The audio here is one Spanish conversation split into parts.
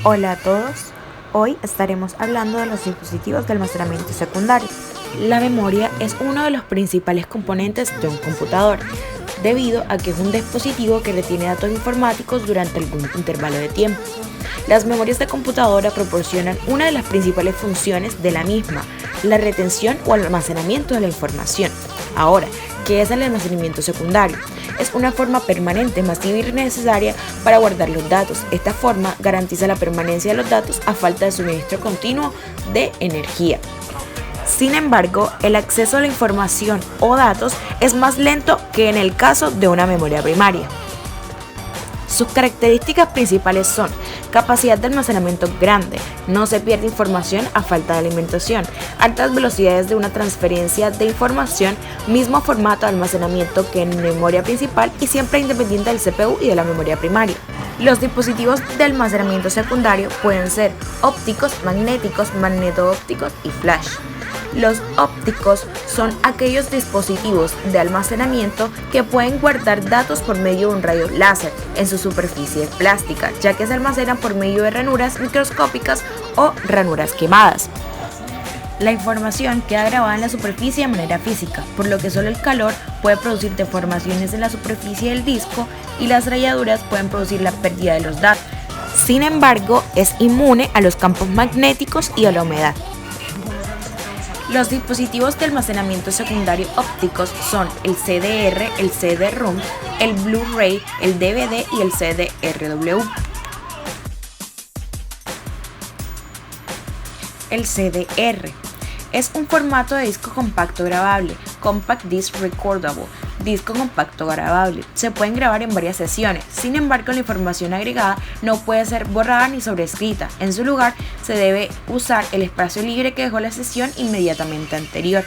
Hola a todos, hoy estaremos hablando de los dispositivos de almacenamiento secundario. La memoria es uno de los principales componentes de un computador, debido a que es un dispositivo que retiene datos informáticos durante algún intervalo de tiempo. Las memorias de computadora proporcionan una de las principales funciones de la misma, la retención o almacenamiento de la información. Ahora, ¿qué es el almacenamiento secundario? Es una forma permanente, masiva y necesaria para guardar los datos. Esta forma garantiza la permanencia de los datos a falta de suministro continuo de energía. Sin embargo, el acceso a la información o datos es más lento que en el caso de una memoria primaria. Sus características principales son capacidad de almacenamiento grande, no se pierde información a falta de alimentación, altas velocidades de una transferencia de información, mismo formato de almacenamiento que en memoria principal y siempre independiente del CPU y de la memoria primaria. Los dispositivos de almacenamiento secundario pueden ser ópticos, magnéticos, magneto-ópticos y flash. Los ópticos son aquellos dispositivos de almacenamiento que pueden guardar datos por medio de un rayo láser en su superficie plástica, ya que se almacenan por medio de ranuras microscópicas o ranuras quemadas. La información queda grabada en la superficie de manera física, por lo que solo el calor puede producir deformaciones en la superficie del disco y las rayaduras pueden producir la pérdida de los datos. Sin embargo, es inmune a los campos magnéticos y a la humedad. Los dispositivos de almacenamiento secundario ópticos son el CDR, el CD-ROM, el Blu-ray, el DVD y el CD-RW. El CDR es un formato de disco compacto grabable, Compact Disc Recordable, disco compacto grabable. Se pueden grabar en varias sesiones, sin embargo la información agregada no puede ser borrada ni sobrescrita. En su lugar se debe usar el espacio libre que dejó la sesión inmediatamente anterior.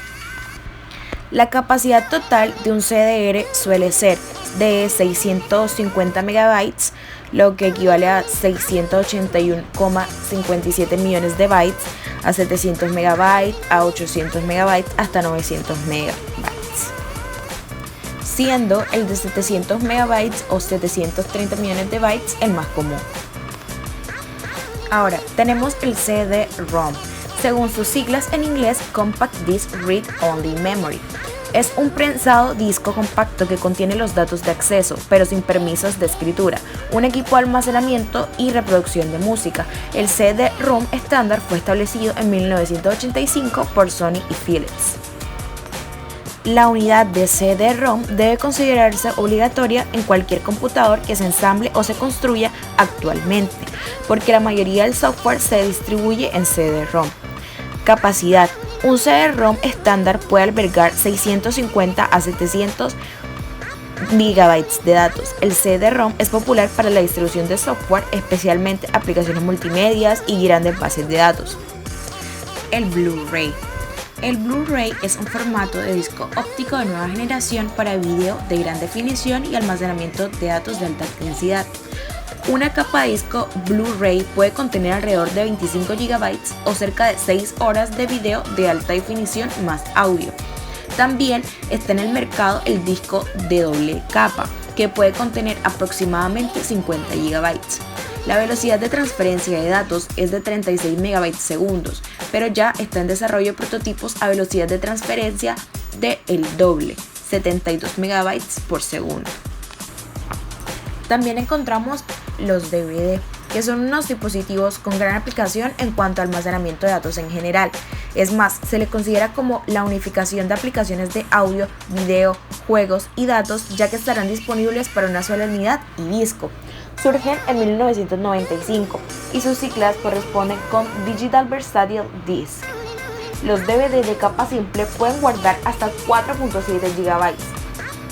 La capacidad total de un CDR suele ser de 650 MB, lo que equivale a 681,57 millones de bytes, a 700 MB, a 800 MB, hasta 900 MB, siendo el de 700 MB o 730 millones de bytes el más común. Ahora, tenemos el CD-ROM, según sus siglas en inglés, Compact Disc Read Only Memory. Es un prensado disco compacto que contiene los datos de acceso, pero sin permisos de escritura, un equipo de almacenamiento y reproducción de música. El CD-ROM estándar fue establecido en 1985 por Sony y Philips. La unidad de CD-ROM debe considerarse obligatoria en cualquier computador que se ensamble o se construya actualmente, porque la mayoría del software se distribuye en CD-ROM. Capacidad. Un CD-ROM estándar puede albergar 650 a 700 GB de datos. El CD-ROM es popular para la distribución de software, especialmente aplicaciones multimedia y grandes bases de datos. El Blu-ray. El Blu-ray es un formato de disco óptico de nueva generación para video de gran definición y almacenamiento de datos de alta densidad. Una capa de disco Blu-ray puede contener alrededor de 25 GB o cerca de 6 horas de video de alta definición más audio. También está en el mercado el disco de doble capa, que puede contener aproximadamente 50 GB. La velocidad de transferencia de datos es de 36 MB/s, pero ya está en desarrollo prototipos a velocidad de transferencia de el doble, 72 MB/s. También encontramos los DVD, que son unos dispositivos con gran aplicación en cuanto a almacenamiento de datos en general. Es más, se le considera como la unificación de aplicaciones de audio, video, juegos y datos, ya que estarán disponibles para una sola unidad y disco. Surgen en 1995 y sus siglas corresponden con Digital Versatile Disc. Los DVD de capa simple pueden guardar hasta 4.7 GB.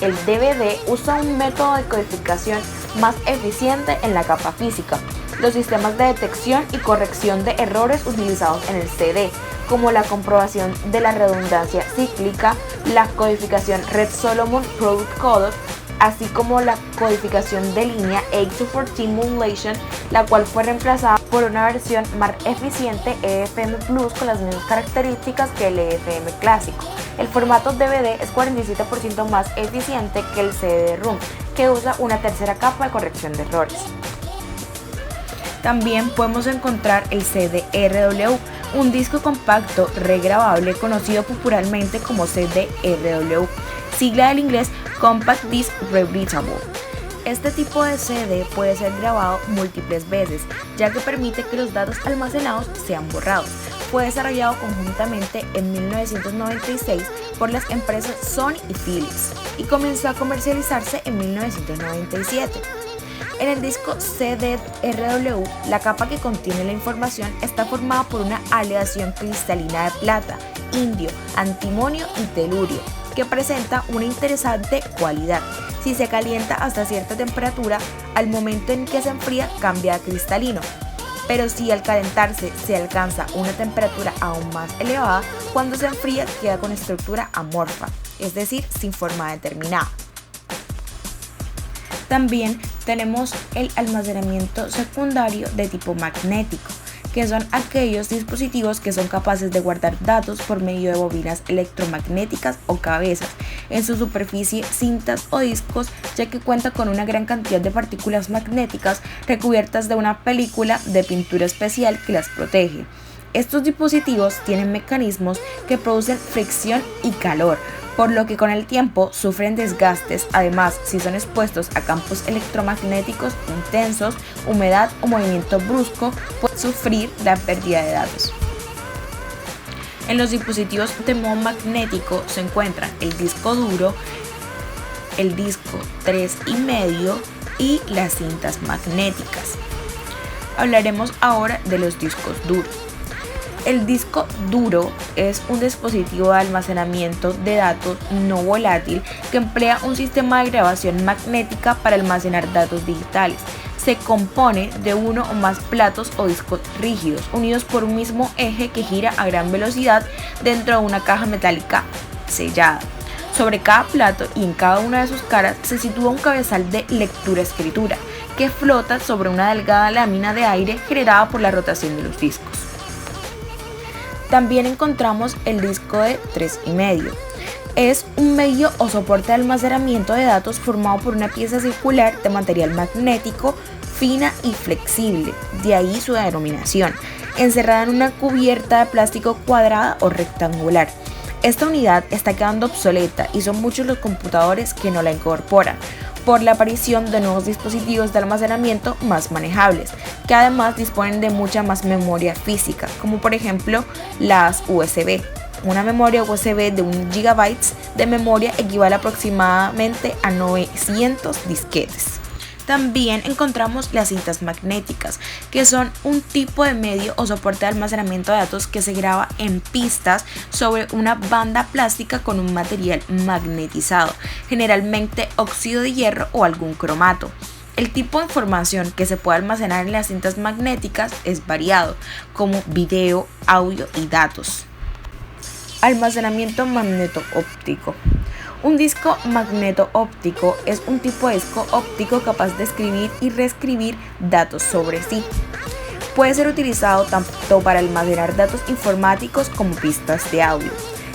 El DVD usa un método de codificación más eficiente en la capa física. Los sistemas de detección y corrección de errores utilizados en el CD, como la comprobación de la redundancia cíclica, la codificación Red Solomon Product Code, así como la codificación de línea 8-14 Modulation, la cual fue reemplazada por una versión más eficiente EFM Plus con las mismas características que el EFM clásico. El formato DVD es 47% más eficiente que el CD-ROM, que usa una tercera capa de corrección de errores. También podemos encontrar el CD-RW, un disco compacto regrabable conocido popularmente como CD-RW, sigla del inglés Compact Disc Rewritable. Este tipo de CD puede ser grabado múltiples veces, ya que permite que los datos almacenados sean borrados. Fue desarrollado conjuntamente en 1996 por las empresas Sony y Philips y comenzó a comercializarse en 1997. En el disco CD-RW, la capa que contiene la información está formada por una aleación cristalina de plata, indio, antimonio y telurio, que presenta una interesante cualidad. Si se calienta hasta cierta temperatura, al momento en que se enfría cambia a cristalino. Pero si al calentarse se alcanza una temperatura aún más elevada, cuando se enfría queda con estructura amorfa, es decir, sin forma determinada. También tenemos el almacenamiento secundario de tipo magnético, que son aquellos dispositivos que son capaces de guardar datos por medio de bobinas electromagnéticas o cabezas en su superficie, cintas o discos, ya que cuenta con una gran cantidad de partículas magnéticas recubiertas de una película de pintura especial que las protege. Estos dispositivos tienen mecanismos que producen fricción y calor, por lo que con el tiempo sufren desgastes. Además, si son expuestos a campos electromagnéticos intensos, humedad o movimiento brusco, pueden sufrir la pérdida de datos. En los dispositivos de modo magnético se encuentran el disco duro, el disco 3,5 y las cintas magnéticas. Hablaremos ahora de los discos duros. El disco duro es un dispositivo de almacenamiento de datos no volátil que emplea un sistema de grabación magnética para almacenar datos digitales. Se compone de uno o más platos o discos rígidos unidos por un mismo eje que gira a gran velocidad dentro de una caja metálica sellada. Sobre cada plato y en cada una de sus caras se sitúa un cabezal de lectura-escritura que flota sobre una delgada lámina de aire generada por la rotación de los discos. También encontramos el disco de 3,5. Es un medio o soporte de almacenamiento de datos formado por una pieza circular de material magnético fina y flexible, de ahí su denominación, encerrada en una cubierta de plástico cuadrada o rectangular. Esta unidad está quedando obsoleta y son muchos los computadores que no la incorporan, por la aparición de nuevos dispositivos de almacenamiento más manejables, que además disponen de mucha más memoria física, como por ejemplo las USB. Una memoria USB de 1 GB de memoria equivale aproximadamente a 900 disquetes. También encontramos las cintas magnéticas, que son un tipo de medio o soporte de almacenamiento de datos que se graba en pistas sobre una banda plástica con un material magnetizado, generalmente óxido de hierro o algún cromato. El tipo de información que se puede almacenar en las cintas magnéticas es variado, como video, audio y datos. Almacenamiento magneto-óptico. Un disco magneto-óptico es un tipo de disco óptico capaz de escribir y reescribir datos sobre sí. Puede ser utilizado tanto para almacenar datos informáticos como pistas de audio.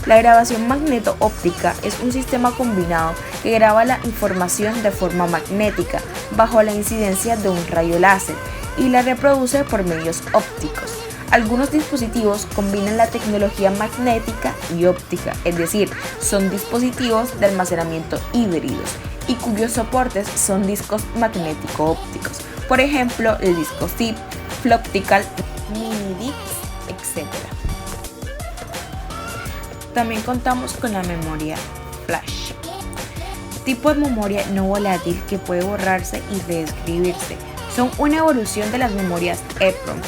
La grabación magneto-óptica es un sistema combinado que graba la información de forma magnética bajo la incidencia de un rayo láser y la reproduce por medios ópticos. Algunos dispositivos combinan la tecnología magnética y óptica, es decir, son dispositivos de almacenamiento híbridos y cuyos soportes son discos magnético-ópticos, por ejemplo, el disco zip, Floptical, Minidisc, etc. También contamos con la memoria flash, tipo de memoria no volátil que puede borrarse y reescribirse. Son una evolución de las memorias EEPROM,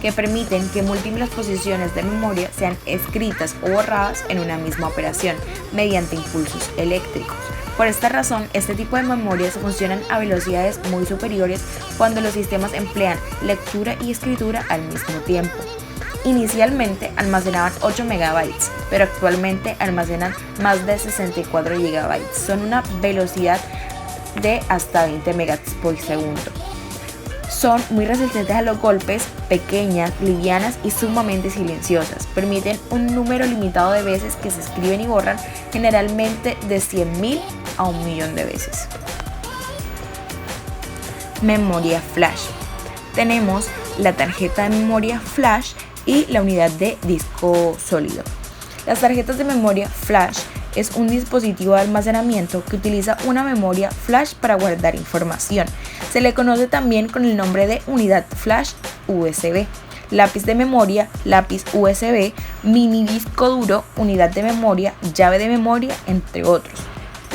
que permiten que múltiples posiciones de memoria sean escritas o borradas en una misma operación mediante impulsos eléctricos. Por esta razón, este tipo de memorias funcionan a velocidades muy superiores cuando los sistemas emplean lectura y escritura al mismo tiempo. Inicialmente almacenaban 8 MB, pero actualmente almacenan más de 64 GB. Son una velocidad de hasta 20 MB por segundo. Son muy resistentes a los golpes, pequeñas, livianas y sumamente silenciosas. Permiten un número limitado de veces que se escriben y borran, generalmente de 100.000 a 1.000.000 de veces. Memoria flash. tenemos la tarjeta de memoria flash y la unidad de disco sólido. Las tarjetas de memoria flash es un dispositivo de almacenamiento que utiliza una memoria flash para guardar información. Se le conoce también con el nombre de unidad flash USB. Lápiz de memoria, lápiz USB, mini disco duro, unidad de memoria, llave de memoria, entre otros.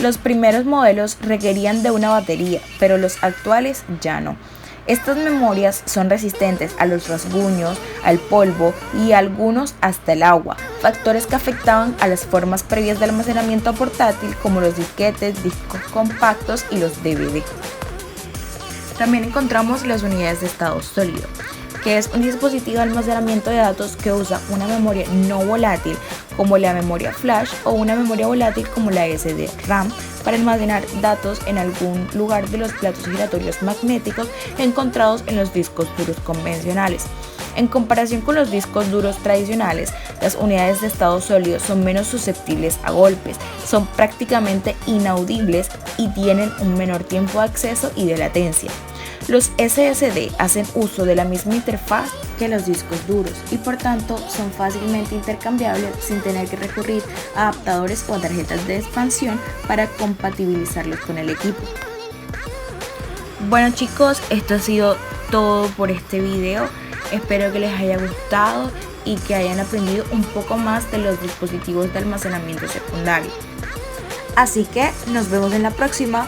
Los primeros modelos requerían de una batería, pero los actuales ya no. Estas memorias son resistentes a los rasguños, al polvo y algunos hasta el agua, factores que afectaban a las formas previas de almacenamiento portátil como los disquetes, discos compactos y los DVD. También encontramos las unidades de estado sólido, que es un dispositivo de almacenamiento de datos que usa una memoria no volátil como la memoria flash o una memoria volátil como la SD-RAM para almacenar datos en algún lugar de los platos giratorios magnéticos encontrados en los discos duros convencionales. En comparación con los discos duros tradicionales, las unidades de estado sólido son menos susceptibles a golpes, son prácticamente inaudibles y tienen un menor tiempo de acceso y de latencia. Los SSD hacen uso de la misma interfaz que los discos duros y por tanto son fácilmente intercambiables sin tener que recurrir a adaptadores o a tarjetas de expansión para compatibilizarlos con el equipo. Bueno chicos, esto ha sido todo por este video. Espero que les haya gustado y que hayan aprendido un poco más de los dispositivos de almacenamiento secundario. Así que nos vemos en la próxima.